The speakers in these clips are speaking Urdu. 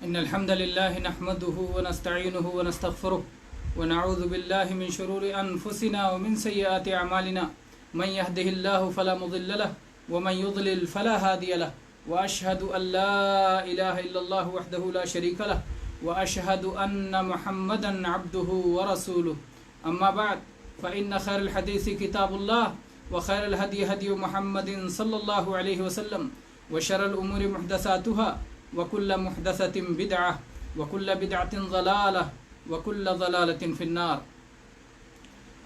إن الحمد لله نحمده ونستعينه ونستغفره ونعوذ بالله من شرور أنفسنا ومن سيئات أعمالنا من يهده الله فلا مضل له ومن يضلل فلا هادي له وأشهد أن لا إله إلا الله وحده لا شريك له وأشهد أن محمدا عبده ورسوله أما بعد فإن خير الحديث كتاب الله وخير الهدي هدي محمد صلى الله عليه وسلم وشر الأمور محدثاتها وكل محدثة بدعة وكل بدعة ضلالة وكل ضلالة في النار.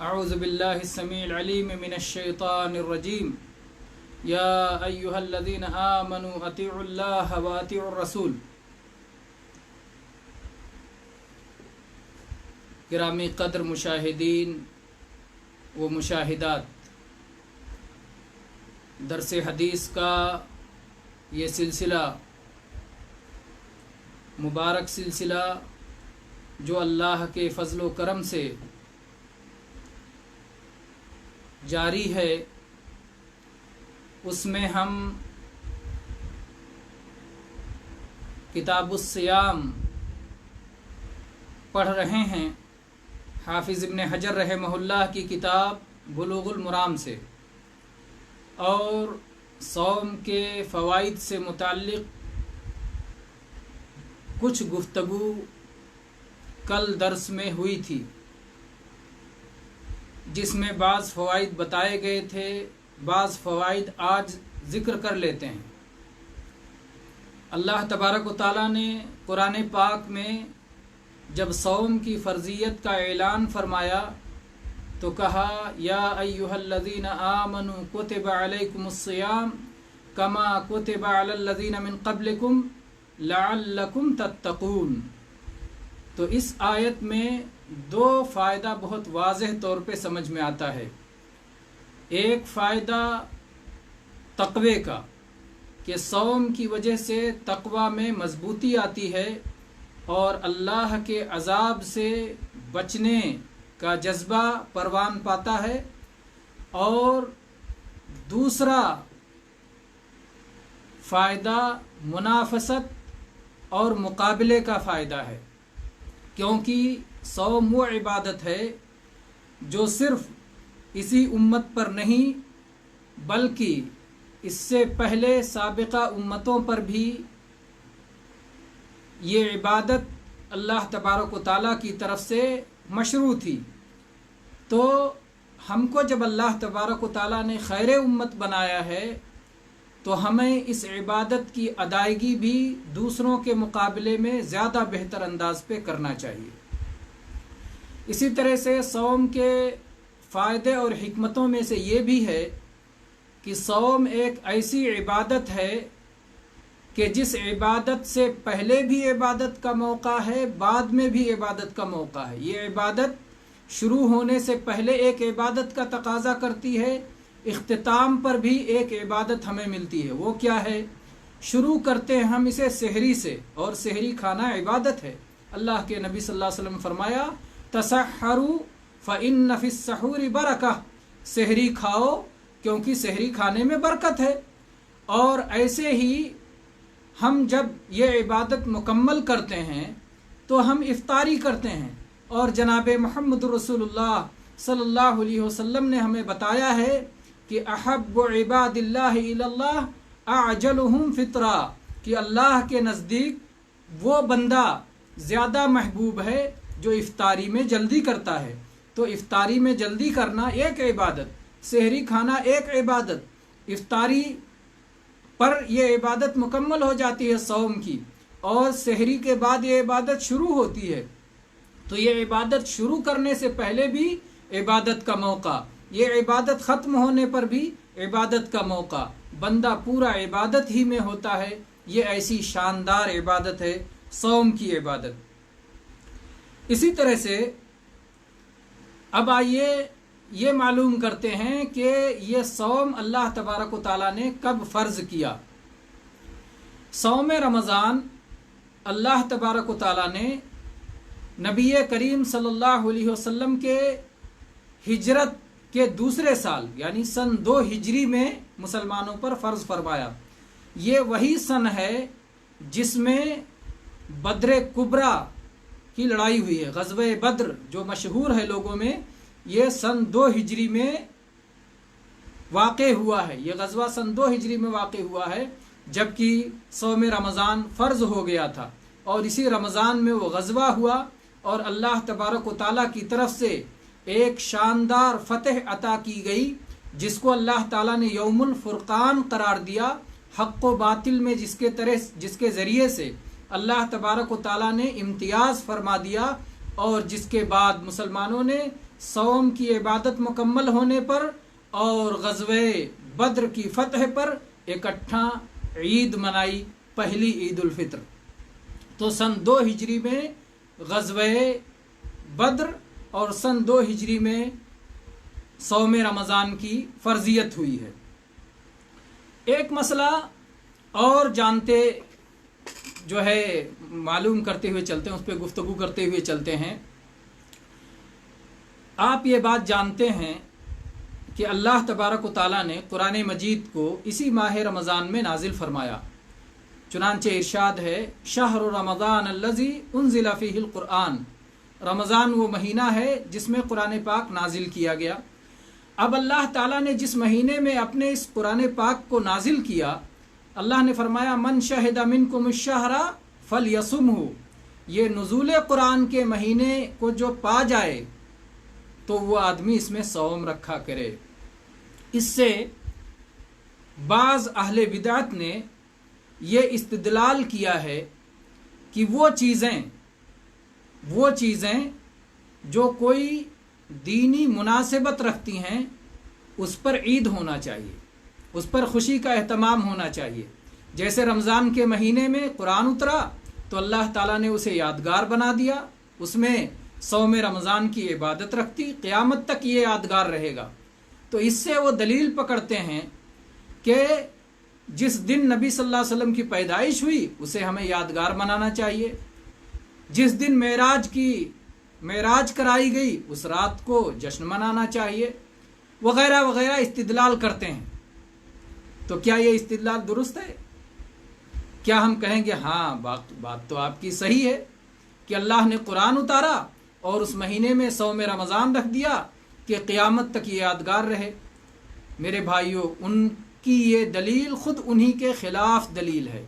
أعوذ بالله السميع العليم من الشيطان الرجيم. يا أيها الذين آمنوا أطيعوا الله وأطيعوا الرسول. گرامی قدر مشاہدین و مشاہدات، درس حدیث کا یہ سلسلہ، مبارک سلسلہ جو اللہ کے فضل و کرم سے جاری ہے، اس میں ہم کتاب الصیام پڑھ رہے ہیں حافظ ابن حجر رحمہ اللہ کی کتاب بلوغ المرام سے، اور صوم کے فوائد سے متعلق کچھ گفتگو کل درس میں ہوئی تھی، جس میں بعض فوائد بتائے گئے تھے، بعض فوائد آج ذکر کر لیتے ہیں۔ اللہ تبارک و تعالیٰ نے قرآن پاک میں جب صوم کی فرضیت کا اعلان فرمایا تو کہا یا ایھا الذین آمنوا کتب علیکم الصیام کما کتب علی الذین من قبلکم لعلکم تتقون۔ تو اس آیت میں دو فائدہ بہت واضح طور پہ سمجھ میں آتا ہے۔ ایک فائدہ تقوی کا، کہ صوم کی وجہ سے تقوی میں مضبوطی آتی ہے اور اللہ کے عذاب سے بچنے کا جذبہ پروان پاتا ہے، اور دوسرا فائدہ منافست اور مقابلے کا فائدہ ہے، کیونکہ صوم وہ عبادت ہے جو صرف اسی امت پر نہیں بلکہ اس سے پہلے سابقہ امتوں پر بھی یہ عبادت اللہ تبارک و تعالیٰ کی طرف سے مشروع تھی۔ تو ہم کو جب اللہ تبارک و تعالیٰ نے خیر امت بنایا ہے تو ہمیں اس عبادت کی ادائیگی بھی دوسروں کے مقابلے میں زیادہ بہتر انداز پہ کرنا چاہیے۔ اسی طرح سے صوم کے فائدے اور حکمتوں میں سے یہ بھی ہے کہ صوم ایک ایسی عبادت ہے کہ جس عبادت سے پہلے بھی عبادت کا موقع ہے، بعد میں بھی عبادت کا موقع ہے۔ یہ عبادت شروع ہونے سے پہلے ایک عبادت کا تقاضا کرتی ہے، اختتام پر بھی ایک عبادت ہمیں ملتی ہے۔ وہ کیا ہے؟ شروع کرتے ہیں ہم اسے سحری سے، اور سحری کھانا عبادت ہے۔ اللہ کے نبی صلی اللہ علیہ وسلم فرمایا تسحروا فإن فی السحور برکہ، سحری کھاؤ کیونکہ سحری کھانے میں برکت ہے۔ اور ایسے ہی ہم جب یہ عبادت مکمل کرتے ہیں تو ہم افطاری کرتے ہیں، اور جناب محمد رسول اللہ صلی اللہ علیہ وسلم نے ہمیں بتایا ہے کہ احب عباد اللہ الی اللہ اعجلہم فطرا، کہ اللہ کے نزدیک وہ بندہ زیادہ محبوب ہے جو افطاری میں جلدی کرتا ہے۔ تو افطاری میں جلدی کرنا ایک عبادت، سحری کھانا ایک عبادت، افطاری پر یہ عبادت مکمل ہو جاتی ہے صوم کی، اور سحری کے بعد یہ عبادت شروع ہوتی ہے۔ تو یہ عبادت شروع کرنے سے پہلے بھی عبادت کا موقع، یہ عبادت ختم ہونے پر بھی عبادت کا موقع، بندہ پورا عبادت ہی میں ہوتا ہے۔ یہ ایسی شاندار عبادت ہے صوم کی عبادت۔ اسی طرح سے اب آئیے یہ معلوم کرتے ہیں کہ یہ صوم اللہ تبارک و تعالیٰ نے کب فرض کیا۔ صوم رمضان اللہ تبارک و تعالیٰ نے نبی کریم صلی اللہ علیہ وسلم کے ہجرت کے دوسرے سال یعنی سن 2 ہجری میں مسلمانوں پر فرض فرمایا۔ یہ وہی سن ہے جس میں بدر کبریٰ کی لڑائی ہوئی ہے۔ غزوہ بدر جو مشہور ہے لوگوں میں، یہ سن 2 ہجری میں واقع ہوا ہے۔ یہ غزوہ سن 2 ہجری میں واقع ہوا ہے، جبکہ صوم رمضان فرض ہو گیا تھا، اور اسی رمضان میں وہ غزوہ ہوا، اور اللہ تبارک و تعالیٰ کی طرف سے ایک شاندار فتح عطا کی گئی، جس کو اللہ تعالیٰ نے یوم الفرقان قرار دیا، حق و باطل میں جس کے ذریعے سے اللہ تبارک و تعالیٰ نے امتیاز فرما دیا، اور جس کے بعد مسلمانوں نے صوم کی عبادت مکمل ہونے پر اور غزوہ بدر کی فتح پر اکٹھا عید منائی، پہلی عید الفطر۔ تو سن 2 ہجری میں غزوہ بدر اور سن 2 ہجری میں صوم رمضان کی فرضیت ہوئی ہے۔ ایک مسئلہ اور جانتے جو ہے معلوم کرتے ہوئے چلتے ہیں، اس پہ گفتگو کرتے ہوئے چلتے ہیں۔ آپ یہ بات جانتے ہیں کہ اللہ تبارک و تعالیٰ نے قرآن مجید کو اسی ماہ رمضان میں نازل فرمایا، چنانچہ ارشاد ہے شہر رمضان الذی انزل فیہ القرآن، رمضان وہ مہینہ ہے جس میں قرآن پاک نازل کیا گیا۔ اب اللہ تعالیٰ نے جس مہینے میں اپنے اس قرآن پاک کو نازل کیا، اللہ نے فرمایا من شہد منکم الشہر فلیصمہ، یہ نزول قرآن کے مہینے کو جو پا جائے تو وہ آدمی اس میں صوم رکھا کرے۔ اس سے بعض اہل بدعت نے یہ استدلال کیا ہے کہ وہ چیزیں جو کوئی دینی مناسبت رکھتی ہیں اس پر عید ہونا چاہیے، اس پر خوشی کا اہتمام ہونا چاہیے۔ جیسے رمضان کے مہینے میں قرآن اترا تو اللہ تعالیٰ نے اسے یادگار بنا دیا، اس میں صوم رمضان کی عبادت رکھتی، قیامت تک یہ یادگار رہے گا۔ تو اس سے وہ دلیل پکڑتے ہیں کہ جس دن نبی صلی اللہ علیہ وسلم کی پیدائش ہوئی اسے ہمیں یادگار منانا چاہیے، جس دن معراج کرائی گئی اس رات کو جشن منانا چاہیے، وغیرہ وغیرہ استدلال کرتے ہیں۔ تو کیا یہ استدلال درست ہے؟ کیا ہم کہیں گے ہاں بات تو آپ کی صحیح ہے کہ اللہ نے قرآن اتارا اور اس مہینے میں صوم رمضان رکھ دیا کہ قیامت تک یہ یادگار رہے؟ میرے بھائیوں، ان کی یہ دلیل خود انہی کے خلاف دلیل ہے۔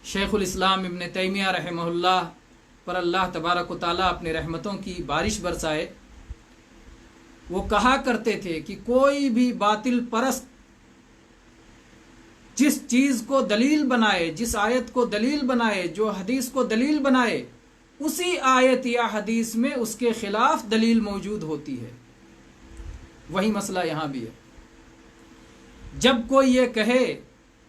شیخ الاسلام ابن تیمیہ رحمہ اللہ پر اللہ تبارک و تعالیٰ اپنے رحمتوں کی بارش برسائے، وہ کہا کرتے تھے کہ کوئی بھی باطل پرست جس چیز کو دلیل بنائے، جس آیت کو دلیل بنائے، جو حدیث کو دلیل بنائے، اسی آیت یا حدیث میں اس کے خلاف دلیل موجود ہوتی ہے۔ وہی مسئلہ یہاں بھی ہے۔ جب کوئی یہ کہے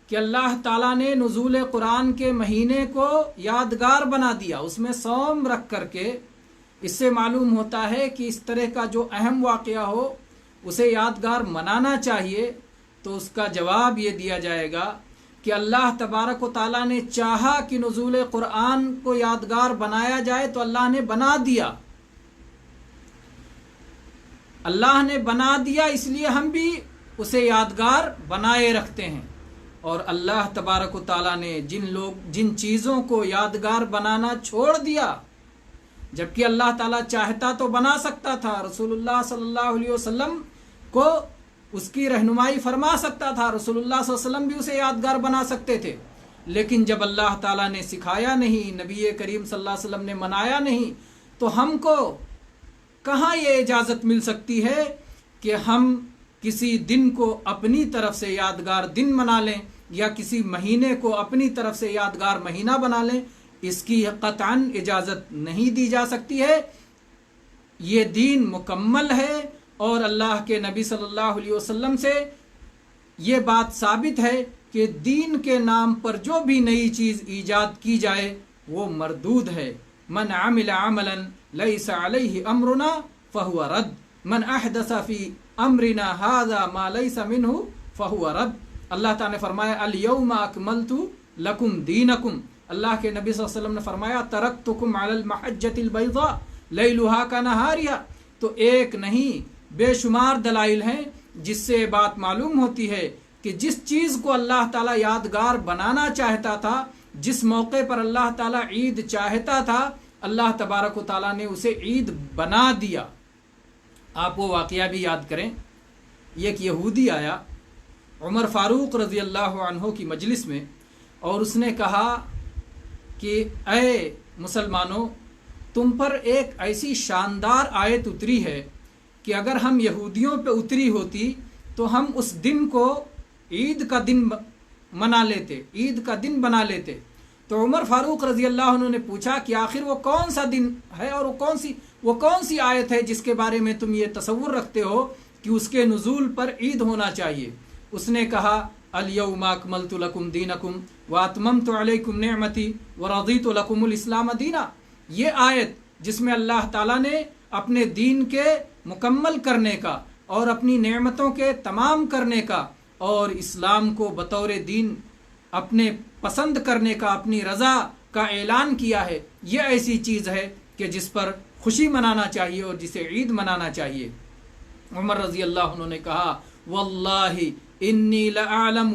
کہ اللہ تعالیٰ نے نزول قرآن کے مہینے کو یادگار بنا دیا، اس میں صوم رکھ کر کے، اس سے معلوم ہوتا ہے کہ اس طرح کا جو اہم واقعہ ہو اسے یادگار منانا چاہیے، تو اس کا جواب یہ دیا جائے گا کہ اللہ تبارک و تعالیٰ نے چاہا کہ نزول قرآن کو یادگار بنایا جائے تو اللہ نے بنا دیا، اللہ نے بنا دیا، اس لیے ہم بھی اسے یادگار بنائے رکھتے ہیں۔ اور اللہ تبارک و تعالیٰ نے جن چیزوں کو یادگار بنانا چھوڑ دیا، جبکہ اللہ تعالیٰ چاہتا تو بنا سکتا تھا، رسول اللہ صلی اللہ علیہ وسلم کو اس کی رہنمائی فرما سکتا تھا، رسول اللہ صلی اللہ علیہ وسلم بھی اسے یادگار بنا سکتے تھے، لیکن جب اللہ تعالیٰ نے سکھایا نہیں، نبی کریم صلی اللہ علیہ وسلم نے منایا نہیں، تو ہم کو کہاں یہ اجازت مل سکتی ہے کہ ہم کسی دن کو اپنی طرف سے یادگار دن بنا لیں یا کسی مہینے کو اپنی طرف سے یادگار مہینہ بنا لیں؟ اس کی قطعاً اجازت نہیں دی جا سکتی ہے۔ یہ دین مکمل ہے، اور اللہ کے نبی صلی اللہ علیہ وسلم سے یہ بات ثابت ہے کہ دین کے نام پر جو بھی نئی چیز ایجاد کی جائے وہ مردود ہے۔ من عمل عملا لیس علیہ امرنا فہو رد، من احدث فی امرنا ھذا ما لیس منہ فہو رد۔ اللہ تعالیٰ نے فرمایا الیوم اکملت لکم دینکم، اللہ کے نبی صلی اللہ علیہ وسلم نے فرمایا ترکتکم علی المحجۃ البیضاء لیلھا کنہارھا۔ تو ایک نہیں بے شمار دلائل ہیں جس سے بات معلوم ہوتی ہے کہ جس چیز کو اللہ تعالیٰ یادگار بنانا چاہتا تھا جس موقع پر اللہ تعالیٰ عید چاہتا تھا اللہ تبارک و تعالیٰ نے اسے عید بنا دیا۔ آپ وہ واقعہ بھی یاد کریں، ایک یہودی آیا عمر فاروق رضی اللہ عنہ کی مجلس میں اور اس نے کہا کہ اے مسلمانوں، تم پر ایک ایسی شاندار آیت اتری ہے کہ اگر ہم یہودیوں پہ اتری ہوتی تو ہم اس دن کو عید کا دن منا لیتے، عید کا دن بنا لیتے۔ تو عمر فاروق رضی اللہ عنہ نے پوچھا کہ آخر وہ کون سا دن ہے اور وہ کون سی آیت ہے جس کے بارے میں تم یہ تصور رکھتے ہو کہ اس کے نزول پر عید ہونا چاہیے؟ اس نے کہا الیوم اکملت لکم دینکم واتممت علیکم نعمتی ورضیت لکم الاسلام دینا۔ یہ آیت جس میں اللہ تعالیٰ نے اپنے دین کے مکمل کرنے کا اور اپنی نعمتوں کے تمام کرنے کا اور اسلام کو بطور دین اپنے پسند کرنے کا، اپنی رضا کا اعلان کیا ہے، یہ ایسی چیز ہے کہ جس پر خوشی منانا چاہیے اور جسے عید منانا چاہیے۔ عمر رضی اللہ عنہ نے کہا واللہ انی لأعلم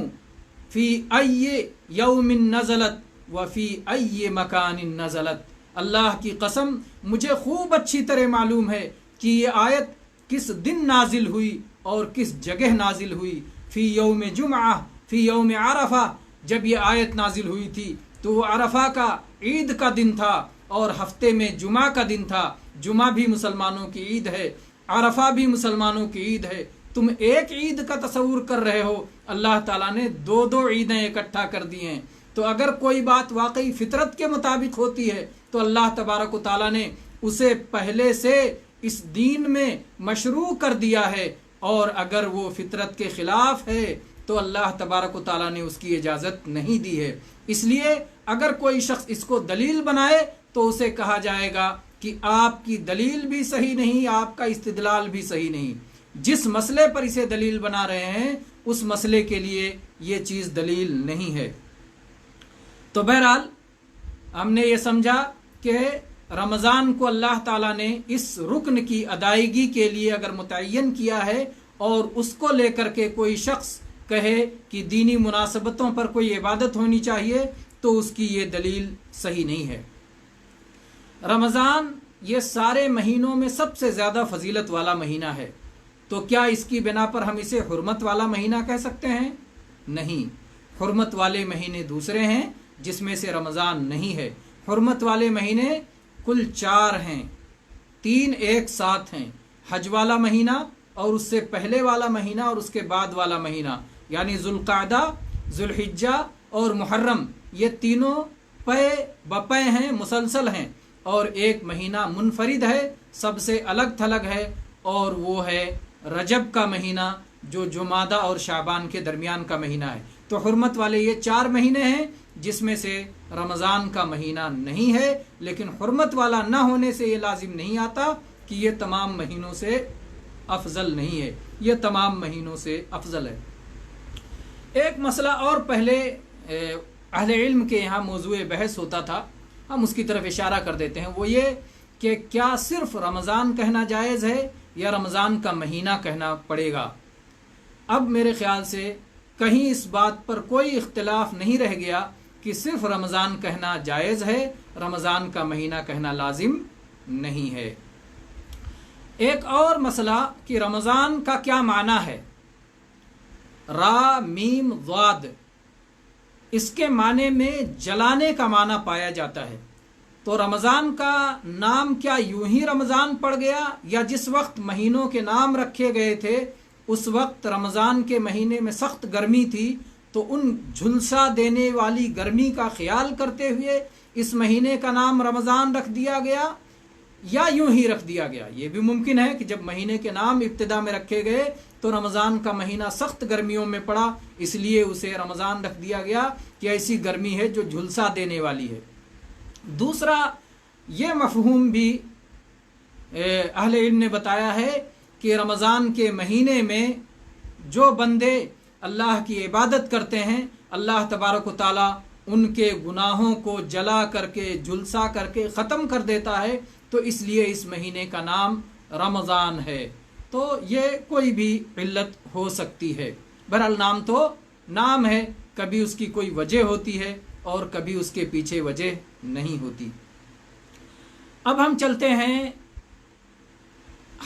فی ای یوم نزلت وفی ای مکان نزلت۔ اللہ کی قسم مجھے خوب اچھی طرح معلوم ہے کہ یہ آیت کس دن نازل ہوئی اور کس جگہ نازل ہوئی۔ فی یوم جمعہ، فی یوم عرفہ، جب یہ آیت نازل ہوئی تھی تو وہ عرفہ کا عید کا دن تھا اور ہفتے میں جمعہ کا دن تھا۔ جمعہ بھی مسلمانوں کی عید ہے، عرفہ بھی مسلمانوں کی عید ہے۔ تم ایک عید کا تصور کر رہے ہو، اللہ تعالیٰ نے دو عیدیں اکٹھا کر دی ہیں۔ تو اگر کوئی بات واقعی فطرت کے مطابق ہوتی ہے تو اللہ تبارک و تعالیٰ نے اسے پہلے سے اس دین میں مشروع کر دیا ہے، اور اگر وہ فطرت کے خلاف ہے تو اللہ تبارک و تعالیٰ نے اس کی اجازت نہیں دی ہے۔ اس لیے اگر کوئی شخص اس کو دلیل بنائے تو اسے کہا جائے گا کہ آپ کی دلیل بھی صحیح نہیں، آپ کا استدلال بھی صحیح نہیں۔ جس مسئلے پر اسے دلیل بنا رہے ہیں اس مسئلے کے لیے یہ چیز دلیل نہیں ہے۔ تو بہرحال ہم نے یہ سمجھا کہ رمضان کو اللہ تعالیٰ نے اس رکن کی ادائیگی کے لیے اگر متعین کیا ہے اور اس کو لے کر کے کوئی شخص کہے کہ دینی مناسبتوں پر کوئی عبادت ہونی چاہیے تو اس کی یہ دلیل صحیح نہیں ہے۔ رمضان یہ سارے مہینوں میں سب سے زیادہ فضیلت والا مہینہ ہے، تو کیا اس کی بنا پر ہم اسے حرمت والا مہینہ کہہ سکتے ہیں؟ نہیں، حرمت والے مہینے دوسرے ہیں جس میں سے رمضان نہیں ہے۔ حرمت والے مہینے کل 4 ہیں، 3 ایک ساتھ ہیں، حج والا مہینہ اور اس سے پہلے والا مہینہ اور اس کے بعد والا مہینہ، یعنی ذوالقعدہ، ذوالحجہ اور محرم، یہ تینوں پے بپے ہیں، مسلسل ہیں، اور ایک مہینہ منفرد ہے، سب سے الگ تھلگ ہے، اور وہ ہے رجب کا مہینہ جو جمادہ اور شعبان کے درمیان کا مہینہ ہے۔ تو حرمت والے یہ 4 مہینے ہیں جس میں سے رمضان کا مہینہ نہیں ہے، لیکن حرمت والا نہ ہونے سے یہ لازم نہیں آتا کہ یہ تمام مہینوں سے افضل نہیں ہے، یہ تمام مہینوں سے افضل ہے۔ ایک مسئلہ اور پہلے اہل علم کے یہاں موضوع بحث ہوتا تھا، ہم اس کی طرف اشارہ کر دیتے ہیں، وہ یہ کہ کیا صرف رمضان کہنا جائز ہے یا رمضان کا مہینہ کہنا پڑے گا؟ اب میرے خیال سے کہیں اس بات پر کوئی اختلاف نہیں رہ گیا کہ صرف رمضان کہنا جائز ہے، رمضان کا مہینہ کہنا لازم نہیں ہے۔ ایک اور مسئلہ کہ رمضان کا کیا معنی ہے؟ را میم ضاد، اس کے معنی میں جلانے کا معنی پایا جاتا ہے۔ تو رمضان کا نام کیا یوں ہی رمضان پڑ گیا، یا جس وقت مہینوں کے نام رکھے گئے تھے اس وقت رمضان کے مہینے میں سخت گرمی تھی تو ان جھلسا دینے والی گرمی کا خیال کرتے ہوئے اس مہینے کا نام رمضان رکھ دیا گیا، یا یوں ہی رکھ دیا گیا؟ یہ بھی ممکن ہے کہ جب مہینے کے نام ابتدا میں رکھے گئے تو رمضان کا مہینہ سخت گرمیوں میں پڑا، اس لیے اسے رمضان رکھ دیا گیا کہ ایسی گرمی ہے جو جھلسا دینے والی ہے۔ دوسرا یہ مفہوم بھی اہل علم نے بتایا ہے کہ رمضان کے مہینے میں جو بندے اللہ کی عبادت کرتے ہیں اللہ تبارک و تعالیٰ ان کے گناہوں کو جلا کر کے جھلسا کر کے ختم کر دیتا ہے، تو اس لیے اس مہینے کا نام رمضان ہے۔ تو یہ کوئی بھی علت ہو سکتی ہے، بہرحال نام تو نام ہے، کبھی اس کی کوئی وجہ ہوتی ہے اور کبھی اس کے پیچھے وجہ نہیں ہوتی۔ اب ہم چلتے ہیں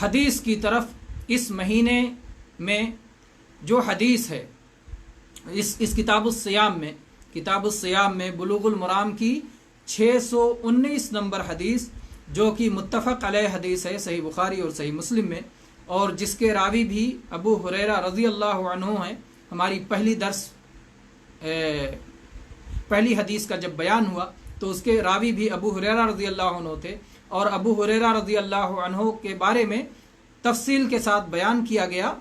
حدیث کی طرف۔ اس مہینے میں جو حدیث ہے اس کتاب الصیام میں بلوغ المرام کی 619 نمبر حدیث، جو کہ متفق علیہ حدیث ہے صحیح بخاری اور صحیح مسلم میں، اور جس کے راوی بھی ابو ہریرہ رضی اللہ عنہ ہیں۔ ہماری پہلی حدیث کا جب بیان ہوا تو اس کے راوی بھی ابو ہریرہ رضی اللہ عنہ تھے، اور ابو ہریرہ رضی اللہ عنہ کے بارے میں تفصیل کے ساتھ بیان کیا گیا،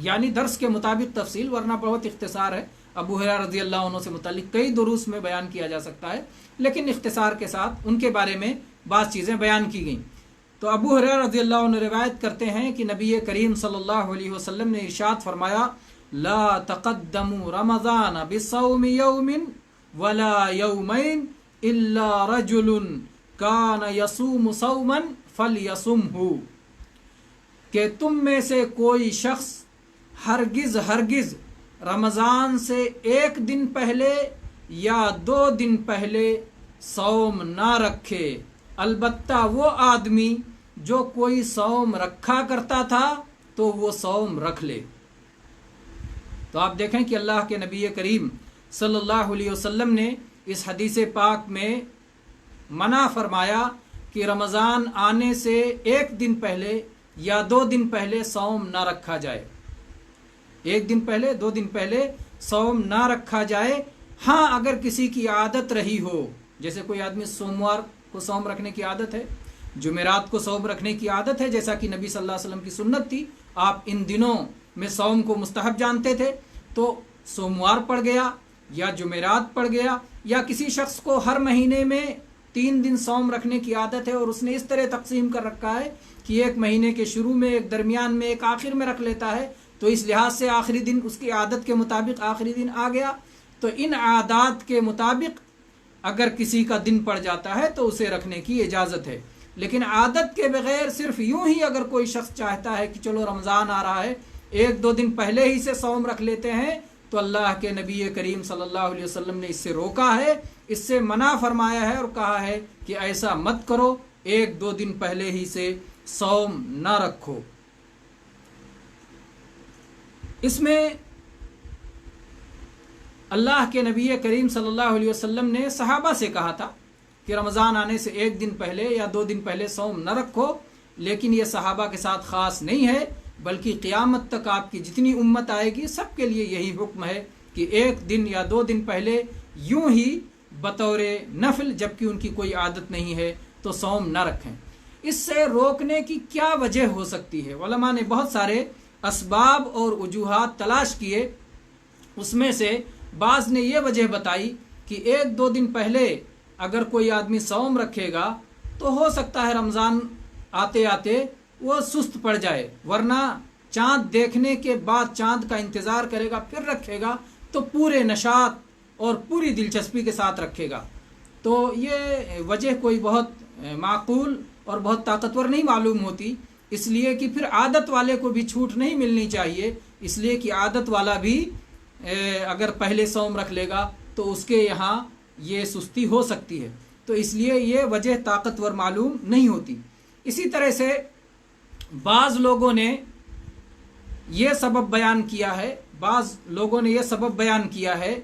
یعنی درس کے مطابق تفصیل، ورنہ بہت اختصار ہے۔ ابو ہریرہ رضی اللہ عنہ سے متعلق کئی دروس میں بیان کیا جا سکتا ہے، لیکن اختصار کے ساتھ ان کے بارے میں بعض چیزیں بیان کی گئیں۔ تو ابو ہریرہ رضی اللہ عنہ روایت کرتے ہیں کہ نبی کریم صلی اللہ علیہ وسلم نے ارشاد فرمایا، لا تقدموا رمضان بصوم یوم ولا یومین الا رجل کان یصوم صوما فلیصمہ، کہ تم میں سے کوئی شخص ہرگز رمضان سے ایک دن پہلے یا 2 دن پہلے صوم نہ رکھے، البتہ وہ آدمی جو کوئی صوم رکھا کرتا تھا تو وہ صوم رکھ لے۔ تو آپ دیکھیں کہ اللہ کے نبی کریم صلی اللہ علیہ وسلم نے اس حدیث پاک میں منع فرمایا کہ رمضان آنے سے 1 دن پہلے یا 2 دن پہلے صوم نہ رکھا جائے، 1 دن پہلے 2 دن پہلے صوم نہ رکھا جائے۔ ہاں اگر کسی کی عادت رہی ہو، جیسے کوئی آدمی سوموار کو صوم رکھنے کی عادت ہے، جمعرات کو صوم رکھنے کی عادت ہے، جیسا کہ نبی صلی اللہ علیہ وسلم کی سنت تھی، آپ ان دنوں میں صوم کو مستحب جانتے تھے، تو سوموار پڑ گیا یا جمعرات پڑ گیا، یا کسی شخص کو ہر مہینے میں 3 دن صوم رکھنے کی عادت ہے اور اس نے اس طرح تقسیم کر رکھا ہے کہ 1 مہینے کے شروع میں، 1 درمیان میں، 1 آخر میں رکھ لیتا ہے، تو اس لحاظ سے آخری دن اس کی عادت کے مطابق آخری دن آ گیا۔ تو ان عادات کے مطابق اگر کسی کا دن پڑ جاتا ہے تو اسے رکھنے کی اجازت ہے، لیکن عادت کے بغیر صرف یوں ہی اگر کوئی شخص چاہتا ہے کہ چلو رمضان آ رہا ہے 1-2 دن پہلے ہی سے صوم رکھ لیتے ہیں، تو اللہ کے نبی کریم صلی اللہ علیہ وسلم نے اس سے روکا ہے، اس سے منع فرمایا ہے اور کہا ہے کہ ایسا مت کرو، 1-2 دن پہلے ہی سے صوم نہ رکھو۔ اس میں اللہ کے نبی کریم صلی اللہ علیہ وسلم نے صحابہ سے کہا تھا کہ رمضان آنے سے 1 دن پہلے یا 2 دن پہلے صوم نہ رکھو، لیکن یہ صحابہ کے ساتھ خاص نہیں ہے، بلکہ قیامت تک آپ کی جتنی امت آئے گی سب کے لیے یہی حکم ہے کہ 1 دن یا 2 دن پہلے یوں ہی بطور نفل، جبکہ ان کی کوئی عادت نہیں ہے، تو صوم نہ رکھیں۔ اس سے روکنے کی کیا وجہ ہو سکتی ہے؟ علماء نے بہت سارے اسباب اور وجوہات تلاش کیے، اس میں سے بعض نے یہ وجہ بتائی کہ 1-2 دن پہلے اگر کوئی آدمی صوم رکھے گا تو ہو سکتا ہے رمضان آتے آتے وہ سست پڑ جائے، ورنہ چاند دیکھنے کے بعد چاند کا انتظار کرے گا پھر رکھے گا تو پورے نشاط اور پوری دلچسپی کے ساتھ رکھے گا۔ تو یہ وجہ کوئی بہت معقول اور بہت طاقتور نہیں معلوم ہوتی، اس لیے کہ پھر عادت والے کو بھی چھوٹ نہیں ملنی چاہیے، اس لیے کہ عادت والا بھی اگر پہلے صوم رکھ لے گا تو اس کے یہاں یہ سستی ہو سکتی ہے، تو اس لیے یہ وجہ طاقتور معلوم نہیں ہوتی۔ اسی طرح سے بعض لوگوں نے یہ سبب بیان کیا ہے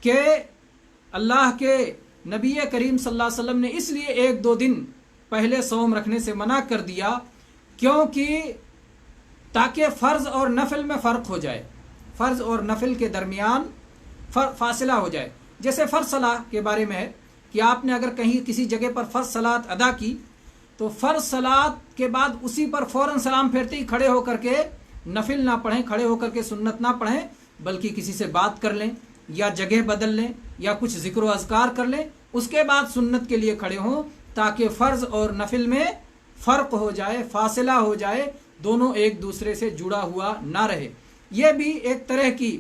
کہ اللہ کے نبی کریم صلی اللہ علیہ وسلم نے اس لیے 1-2 دن پہلے صوم رکھنے سے منع کر دیا کیونکہ تاکہ فرض اور نفل میں فرق ہو جائے، فرض اور نفل کے درمیان فاصلہ ہو جائے۔ جیسے فرض صلاۃ کے بارے میں ہے کہ آپ نے اگر کہیں کسی جگہ پر فرض صلاۃ ادا کی تو فرض صلاۃ کے بعد اسی پر فوراً سلام پھیرتے ہی کھڑے ہو کر کے نفل نہ پڑھیں، کھڑے ہو کر کے سنت نہ پڑھیں، بلکہ کسی سے بات کر لیں یا جگہ بدل لیں یا کچھ ذکر و اذکار کر لیں، اس کے بعد سنت کے لیے کھڑے ہوں، تاکہ فرض اور نفل میں فرق ہو جائے، فاصلہ ہو جائے، دونوں ایک دوسرے سے جڑا ہوا نہ رہے۔ یہ بھی ایک طرح کی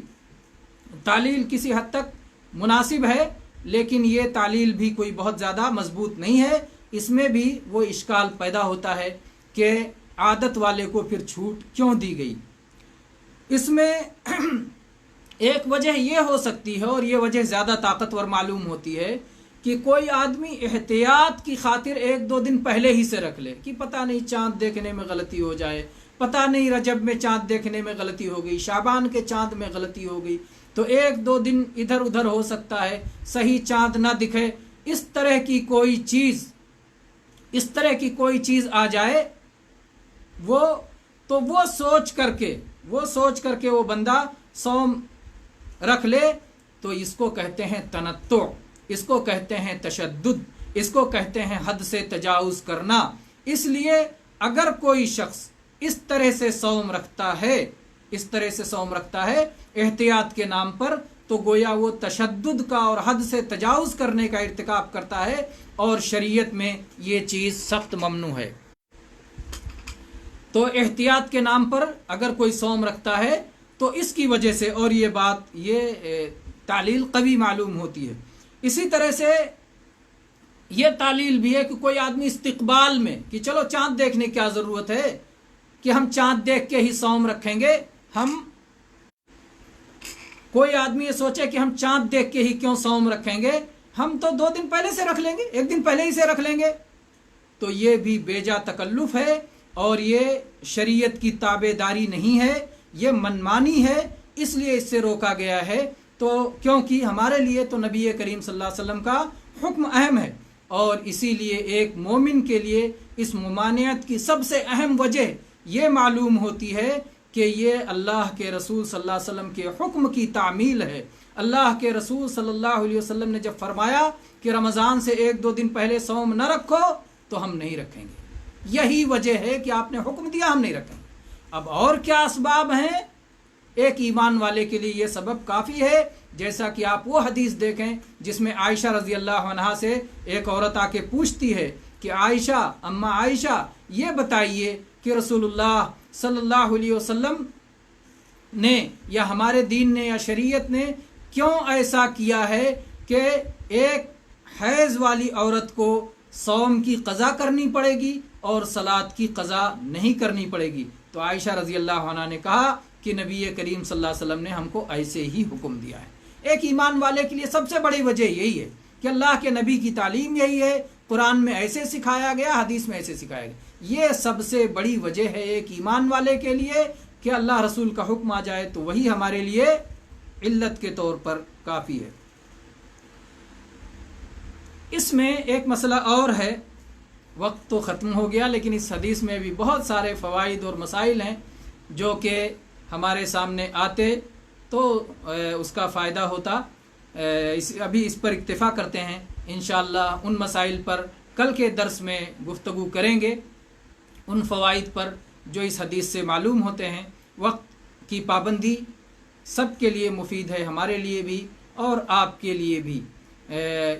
تعلیل کسی حد تک مناسب ہے، لیکن یہ تعلیل بھی کوئی بہت زیادہ مضبوط نہیں ہے۔ اس میں بھی وہ اشکال پیدا ہوتا ہے کہ عادت والے کو پھر چھوٹ کیوں دی گئی۔ اس میں ایک وجہ یہ ہو سکتی ہے، اور یہ وجہ زیادہ طاقتور معلوم ہوتی ہے، کہ کوئی آدمی احتیاط کی خاطر 1-2 دن پہلے ہی سے رکھ لے کہ پتہ نہیں چاند دیکھنے میں غلطی ہو جائے، پتہ نہیں رجب میں چاند دیکھنے میں غلطی ہو گئی، شعبان کے چاند میں غلطی ہو گئی، تو 1-2 دن ادھر ادھر ہو سکتا ہے، صحیح چاند نہ دکھے، اس طرح کی کوئی چیز آ جائے، وہ سوچ کر کے وہ بندہ صوم رکھ لے، تو اس کو کہتے ہیں تنطع، اس کو کہتے ہیں تشدد، اس کو کہتے ہیں حد سے تجاوز کرنا۔ اس لیے اگر کوئی شخص اس طرح سے صوم رکھتا ہے احتیاط کے نام پر، تو گویا وہ تشدد کا اور حد سے تجاوز کرنے کا ارتکاب کرتا ہے، اور شریعت میں یہ چیز سخت ممنوع ہے۔ تو احتیاط کے نام پر اگر کوئی صوم رکھتا ہے تو اس کی وجہ سے، اور یہ تعلیل قوی معلوم ہوتی ہے۔ اسی طرح سے یہ تعلیل بھی ہے کہ کوئی آدمی استقبال میں کہ چلو چاند دیکھنے کی کیا ضرورت ہے کہ ہم چاند دیکھ کے ہی صوم رکھیں گے، کوئی آدمی یہ سوچے کہ ہم چاند دیکھ کے ہی کیوں صوم رکھیں گے، ہم تو 2 دن پہلے سے رکھ لیں گے، 1 دن پہلے ہی سے رکھ لیں گے، تو یہ بھی بیجا تکلف ہے، اور یہ شریعت کی تابع داری نہیں ہے، یہ منمانی ہے، اس لیے اس سے روکا گیا ہے۔ تو کیونکہ ہمارے لیے تو نبی کریم صلی اللہ علیہ وسلم کا حکم اہم ہے، اور اسی لیے ایک مومن کے لیے اس ممانعت کی سب سے اہم وجہ یہ معلوم ہوتی ہے کہ یہ اللہ کے رسول صلی اللہ علیہ وسلم کے حکم کی تعمیل ہے۔ اللہ کے رسول صلی اللہ علیہ وسلم نے جب فرمایا کہ رمضان سے 1-2 دن پہلے صوم نہ رکھو، تو ہم نہیں رکھیں گے، یہی وجہ ہے کہ آپ نے حکم دیا، ہم نہیں رکھیں گے۔ اب اور کیا اسباب ہیں؟ ایک ایمان والے کے لیے یہ سبب کافی ہے، جیسا کہ آپ وہ حدیث دیکھیں جس میں عائشہ رضی اللہ عنہا سے ایک عورت آ کے پوچھتی ہے کہ عائشہ، اماں عائشہ، یہ بتائیے کہ رسول اللہ صلی اللہ علیہ وسلم نے یا ہمارے دین نے یا شریعت نے کیوں ایسا کیا ہے کہ ایک حیض والی عورت کو صوم کی قضا کرنی پڑے گی اور صلاۃ کی قضا نہیں کرنی پڑے گی؟ تو عائشہ رضی اللہ عنہا نے کہا کہ نبی کریم صلی اللہ علیہ وسلم نے ہم کو ایسے ہی حکم دیا ہے۔ ایک ایمان والے کے لیے سب سے بڑی وجہ یہی ہے کہ اللہ کے نبی کی تعلیم یہی ہے، قرآن میں ایسے سکھایا گیا، حدیث میں ایسے سکھایا گیا، یہ سب سے بڑی وجہ ہے ایک ایمان والے کے لیے کہ اللہ رسول کا حکم آ جائے تو وہی ہمارے لیے علت کے طور پر کافی ہے۔ اس میں ایک مسئلہ اور ہے، وقت تو ختم ہو گیا، لیکن اس حدیث میں بھی بہت سارے فوائد اور مسائل ہیں جو کہ ہمارے سامنے آتے تو اس کا فائدہ ہوتا۔ ابھی اس پر اکتفا کرتے ہیں، انشاءاللہ ان مسائل پر کل کے درس میں گفتگو کریں گے، ان فوائد پر جو اس حدیث سے معلوم ہوتے ہیں۔ وقت کی پابندی سب کے لیے مفید ہے، ہمارے لیے بھی اور آپ کے لیے بھی،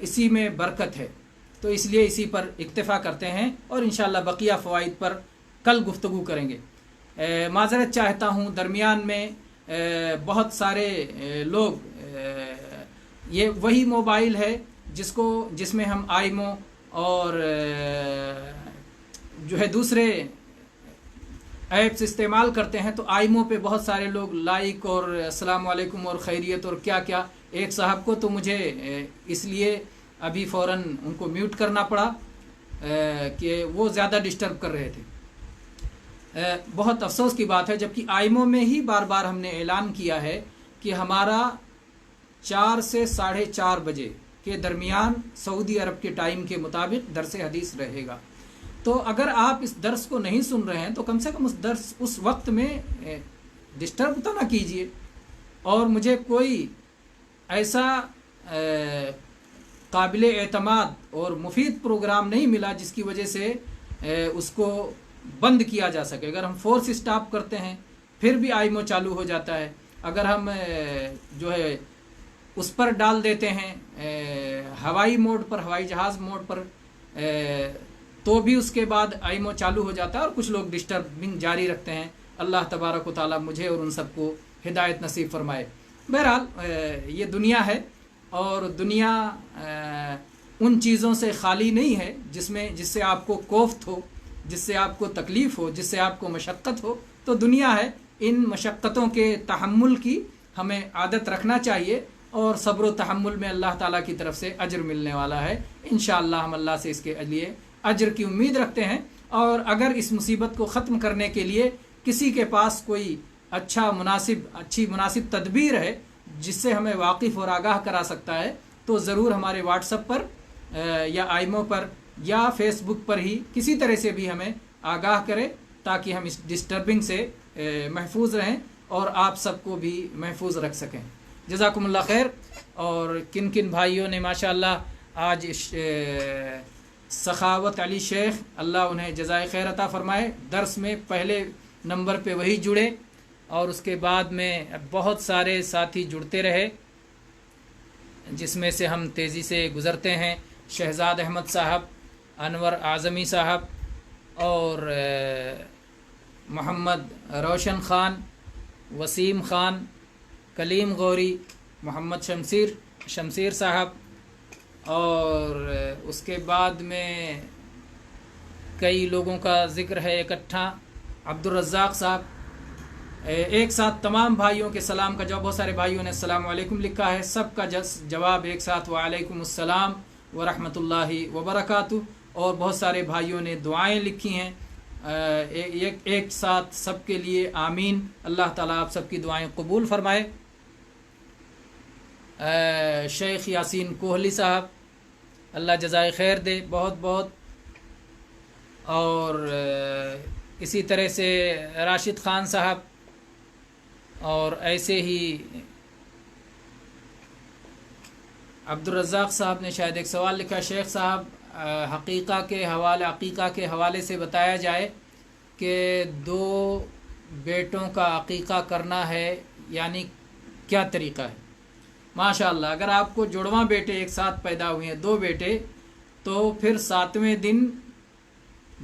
اسی میں برکت ہے، تو اس لیے اسی پر اکتفا کرتے ہیں، اور انشاءاللہ بقیہ فوائد پر کل گفتگو کریں گے۔ معذرت چاہتا ہوں، درمیان میں بہت سارے لوگ، یہ وہی موبائل ہے جس میں ہم آئیمو اور جو ہے دوسرے ایپس استعمال کرتے ہیں، تو آئیمو پہ بہت سارے لوگ لائک اور السلام علیکم اور خیریت اور کیا کیا، ایک صاحب کو تو مجھے اس لیے ابھی فوراً ان کو میوٹ کرنا پڑا کہ وہ زیادہ ڈسٹرب کر رہے تھے۔ بہت افسوس کی بات ہے، جبکہ آئیمو میں ہی بار بار ہم نے اعلان کیا ہے کہ ہمارا 4 سے 4:30 بجے کے درمیان سعودی عرب کے ٹائم کے مطابق درس حدیث رہے گا، تو اگر آپ اس درس کو نہیں سن رہے ہیں تو کم سے کم اس وقت میں ڈسٹرب تو نہ کیجیے، اور مجھے کوئی ایسا قابل اعتماد اور مفید پروگرام نہیں ملا جس کی وجہ سے اس کو بند کیا جا سکے۔ اگر ہم فورس اسٹاپ کرتے ہیں پھر بھی آئیمو چالو ہو جاتا ہے، اگر ہم جو ہے اس پر ڈال دیتے ہیں ہوائی موڈ پر، ہوائی جہاز موڈ پر، تو بھی اس کے بعد آئیمو چالو ہو جاتا ہے، اور کچھ لوگ ڈسٹربنگ جاری رکھتے ہیں۔ اللہ تبارک و تعالیٰ مجھے اور ان سب کو ہدایت نصیب فرمائے۔ بہرحال یہ دنیا ہے، اور دنیا ان چیزوں سے خالی نہیں ہے جس سے آپ کو کوفت ہو، جس سے آپ کو تکلیف ہو، جس سے آپ کو مشقت ہو، تو دنیا ہے، ان مشقتوں کے تحمل کی ہمیں عادت رکھنا چاہیے، اور صبر و تحمل میں اللہ تعالیٰ کی طرف سے اجر ملنے والا ہے انشاءاللہ۔ ہم اللہ سے اس کے لیے اجر کی امید رکھتے ہیں، اور اگر اس مصیبت کو ختم کرنے کے لیے کسی کے پاس کوئی اچھی مناسب تدبیر ہے جس سے ہمیں واقف اور آگاہ کرا سکتا ہے، تو ضرور ہمارے واٹس ایپ پر یا آئیمو پر یا فیس بک پر ہی کسی طرح سے بھی ہمیں آگاہ کرے، تاکہ ہم اس ڈسٹربنگ سے محفوظ رہیں اور آپ سب کو بھی محفوظ رکھ سکیں۔ جزاکم اللہ خیر۔ اور کن کن بھائیوں نے ماشاءاللہ آج سخاوت علی شیخ، اللہ انہیں جزائے خیر عطا فرمائے، درس میں پہلے نمبر پہ وہی جڑے، اور اس کے بعد میں بہت سارے ساتھی جڑتے رہے جس میں سے ہم تیزی سے گزرتے ہیں۔ شہزاد احمد صاحب، انور اعظمی صاحب، اور محمد روشن خان، وسیم خان، کلیم غوری، محمد شمسیر صاحب، اور اس کے بعد میں کئی لوگوں کا ذکر ہے اکٹھا، عبدالرزاق صاحب۔ ایک ساتھ تمام بھائیوں کے سلام کا جواب، بہت سارے بھائیوں نے السلام علیکم لکھا ہے، سب کا جواب ایک ساتھ وعلیکم السلام ورحمۃ اللہ وبرکاتہ، اور بہت سارے بھائیوں نے دعائیں لکھی ہیں، ایک ساتھ سب کے لیے آمین۔ اللہ تعالیٰ آپ سب کی دعائیں قبول فرمائے۔ شیخ یاسین کوہلی صاحب، اللہ جزائے خیر دے بہت بہت، اور اسی طرح سے راشد خان صاحب، اور ایسے ہی عبدالرزاق صاحب نے شاید ایک سوال لکھا، شیخ صاحب عقیقہ کے حوالے سے بتایا جائے کہ 2 بیٹوں کا عقیقہ کرنا ہے، یعنی کیا طریقہ ہے؟ ماشاءاللہ، اگر آپ کو جڑواں بیٹے ایک ساتھ پیدا ہوئے ہیں، 2 بیٹے، تو پھر 7ویں دن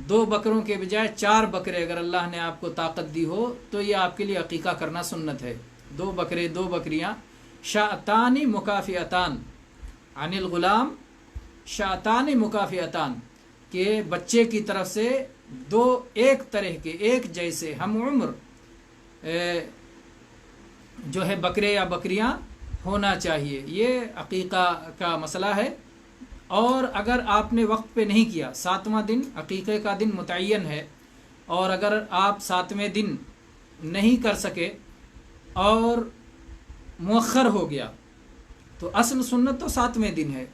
2 بکروں کے بجائے 4 بکرے اگر اللہ نے آپ کو طاقت دی ہو تو یہ آپ کے لیے عقیقہ کرنا سنت ہے۔ 2 بکرے، 2 بکریاں، شاءتان مکافئتان عن الغلام، شاءتان مکافئتان، کہ بچے کی طرف سے 2 ایک طرح کے، ایک جیسے ہم عمر جو ہے بکرے یا بکریاں ہونا چاہیے، یہ عقیقہ کا مسئلہ ہے۔ اور اگر آپ نے وقت پہ نہیں کیا، 7واں دن عقیقے کا دن متعین ہے، اور اگر آپ 7ویں دن نہیں کر سکے اور مؤخر ہو گیا تو اصل سنت تو 7ویں دن ہے،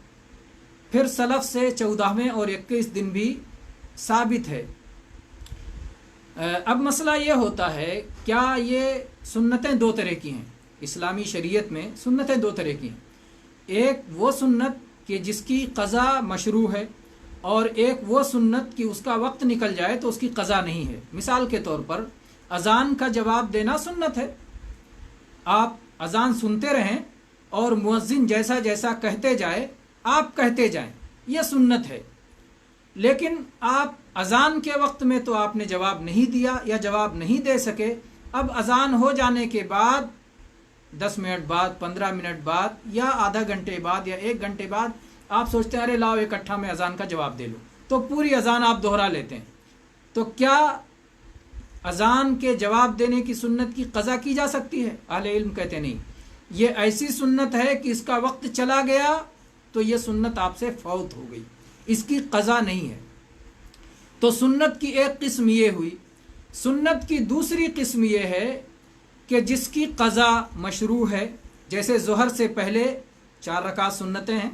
پھر سلف سے 14ویں اور 21 دن بھی ثابت ہے۔ اب مسئلہ یہ ہوتا ہے، کیا یہ سنتیں 2 طرح کی ہیں؟ اسلامی شریعت میں سنتیں 2 طرح کی ہیں، ایک وہ سنت کہ جس کی قضا مشروع ہے، اور ایک وہ سنت کہ اس کا وقت نکل جائے تو اس کی قضا نہیں ہے۔ مثال کے طور پر اذان کا جواب دینا سنت ہے، آپ اذان سنتے رہیں اور مؤذن جیسا جیسا کہتے جائے آپ کہتے جائیں، یہ سنت ہے۔ لیکن آپ اذان کے وقت میں تو آپ نے جواب نہیں دیا یا جواب نہیں دے سکے، اب اذان ہو جانے کے بعد 10 منٹ بعد، 15 منٹ بعد، یا آدھا گھنٹے بعد، یا 1 گھنٹے بعد آپ سوچتے ہیں ارے لاؤ اکٹھا میں اذان کا جواب دے لو، تو پوری اذان آپ دہرا لیتے ہیں۔ تو کیا اذان کے جواب دینے کی سنت کی قضا کی جا سکتی ہے؟ اہل علم کہتے نہیں، یہ ایسی سنت ہے کہ اس کا وقت چلا گیا تو یہ سنت آپ سے فوت ہو گئی، اس کی قضا نہیں ہے۔ تو سنت کی ایک قسم یہ ہوئی۔ سنت کی دوسری قسم یہ ہے کہ جس کی قضا مشروع ہے، جیسے ظہر سے پہلے 4 رکعت سنتیں ہیں،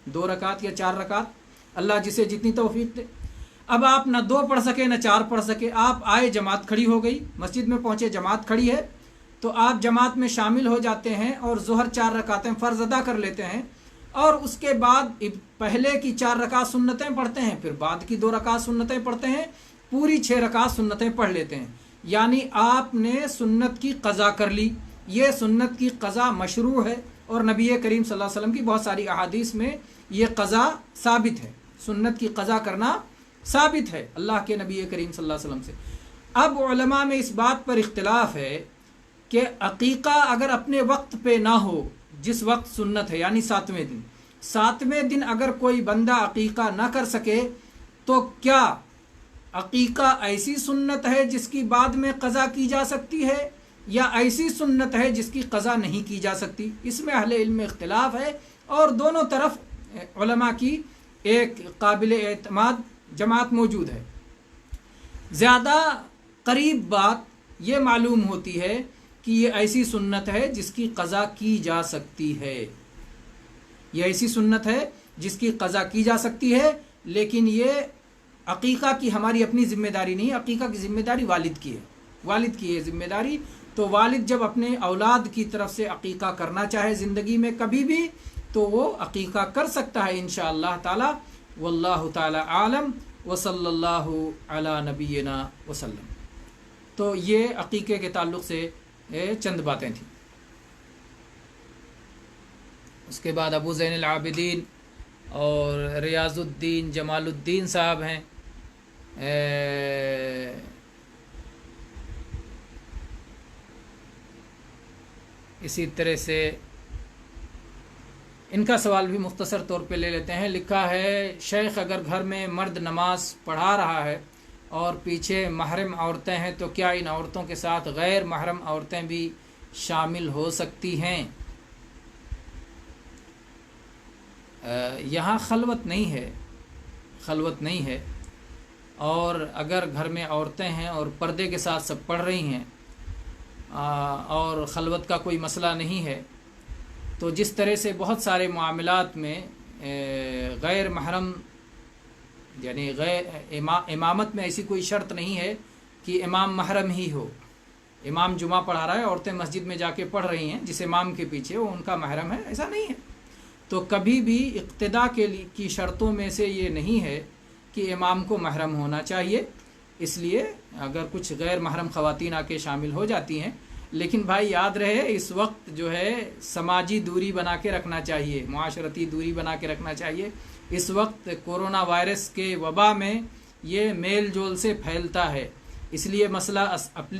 2 رکعت یا 4 رکعت، اللہ جسے جتنی توفیق دے۔ اب آپ نہ 2 پڑھ سکے نہ 4 پڑھ سکے، آپ آئے، جماعت کھڑی ہو گئی، مسجد میں پہنچے، جماعت کھڑی ہے، تو آپ جماعت میں شامل ہو جاتے ہیں اور ظہر 4 رکعتیں فرض ادا کر لیتے ہیں، اور اس کے بعد پہلے کی 4 رکعت سنتیں پڑھتے ہیں، پھر بعد کی 2 رکعت سنتیں پڑھتے ہیں، پوری 6 رکعت سنتیں پڑھ لیتے ہیں۔ یعنی آپ نے سنت کی قضا کر لی، یہ سنت کی قضا مشروع ہے، اور نبی کریم صلی اللہ علیہ وسلم کی بہت ساری احادیث میں یہ قضا ثابت ہے، سنت کی قضا کرنا ثابت ہے اللہ کے نبی کریم صلی اللہ علیہ وسلم سے۔ اب علماء میں اس بات پر اختلاف ہے کہ عقیقہ اگر اپنے وقت پہ نہ ہو، جس وقت سنت ہے، یعنی 7ویں دن اگر کوئی بندہ عقیقہ نہ کر سکے تو کیا عقیقہ ایسی سنت ہے جس کی بعد میں قضا کی جا سکتی ہے، یا ایسی سنت ہے جس کی قضا نہیں کی جا سکتی؟ اس میں اہل علم میں اختلاف ہے، اور دونوں طرف علماء کی ایک قابل اعتماد جماعت موجود ہے۔ زیادہ قریب بات یہ معلوم ہوتی ہے کہ یہ ایسی سنت ہے جس کی قضا کی جا سکتی ہے، یہ ایسی سنت ہے جس کی قضا کی جا سکتی ہے، لیکن یہ عقیقہ کی ہماری اپنی ذمہ داری نہیں، عقیقہ کی ذمہ داری والد کی ہے، والد کی ہے ذمہ داری۔ تو والد جب اپنے اولاد کی طرف سے عقیقہ کرنا چاہے زندگی میں کبھی بھی تو وہ عقیقہ کر سکتا ہے انشاءاللہ تعالی۔ واللہ تعالی عالم، وصلی اللہ علی نبینا وسلم۔ تو یہ عقیقے کے تعلق سے چند باتیں تھیں۔ اس کے بعد ابو زین العابدین اور ریاض الدین جمال الدین صاحب ہیں، اسی طرح سے ان کا سوال بھی مختصر طور پہ لے لیتے ہیں۔ لکھا ہے شیخ اگر گھر میں مرد نماز پڑھا رہا ہے اور پیچھے محرم عورتیں ہیں تو کیا ان عورتوں کے ساتھ غیر محرم عورتیں بھی شامل ہو سکتی ہیں؟ یہاں خلوت نہیں ہے، خلوت نہیں ہے، اور اگر گھر میں عورتیں ہیں اور پردے کے ساتھ سب پڑھ رہی ہیں اور خلوت کا کوئی مسئلہ نہیں ہے، تو جس طرح سے بہت سارے معاملات میں غیر محرم یعنی امامت میں ایسی کوئی شرط نہیں ہے کہ امام محرم ہی ہو۔ امام جمعہ پڑھا رہا ہے، عورتیں مسجد میں جا کے پڑھ رہی ہیں، جس امام کے پیچھے وہ ان کا محرم ہے، ایسا نہیں ہے۔ تو کبھی بھی اقتداء کی شرطوں میں سے یہ نہیں ہے کہ امام کو محرم ہونا چاہیے، اس لیے اگر کچھ غیر محرم خواتین آ کے شامل ہو جاتی ہیں، لیکن بھائی یاد رہے اس وقت جو ہے سماجی دوری بنا کے رکھنا چاہیے، معاشرتی دوری بنا کے رکھنا چاہیے۔ اس وقت کورونا وائرس کے وبا میں یہ میل جول سے پھیلتا ہے، اس لیے مسئلہ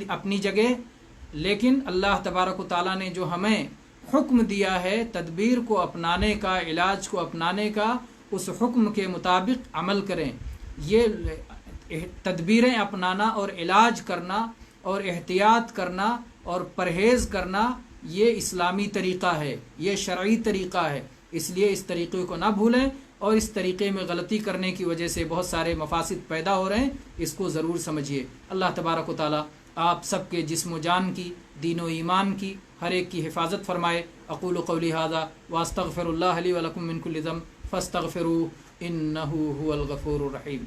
اپنی جگہ، لیکن اللہ تبارک و تعالیٰ نے جو ہمیں حکم دیا ہے تدبیر کو اپنانے کا، علاج کو اپنانے کا، اس حکم کے مطابق عمل کریں۔ یہ تدبیریں اپنانا اور علاج کرنا اور احتیاط کرنا اور پرہیز کرنا یہ اسلامی طریقہ ہے، یہ شرعی طریقہ ہے، اس لیے اس طریقے کو نہ بھولیں، اور اس طریقے میں غلطی کرنے کی وجہ سے بہت سارے مفاسد پیدا ہو رہے ہیں، اس کو ضرور سمجھیے۔ اللہ تبارک و تعالی آپ سب کے جسم و جان کی، دین و ایمان کی، ہر ایک کی حفاظت فرمائے۔ اقول قولی ھذا واستغفر اللہ لی ولکم من کل ذنب فاستغفروہ انہ ھو الغفور الرحیم۔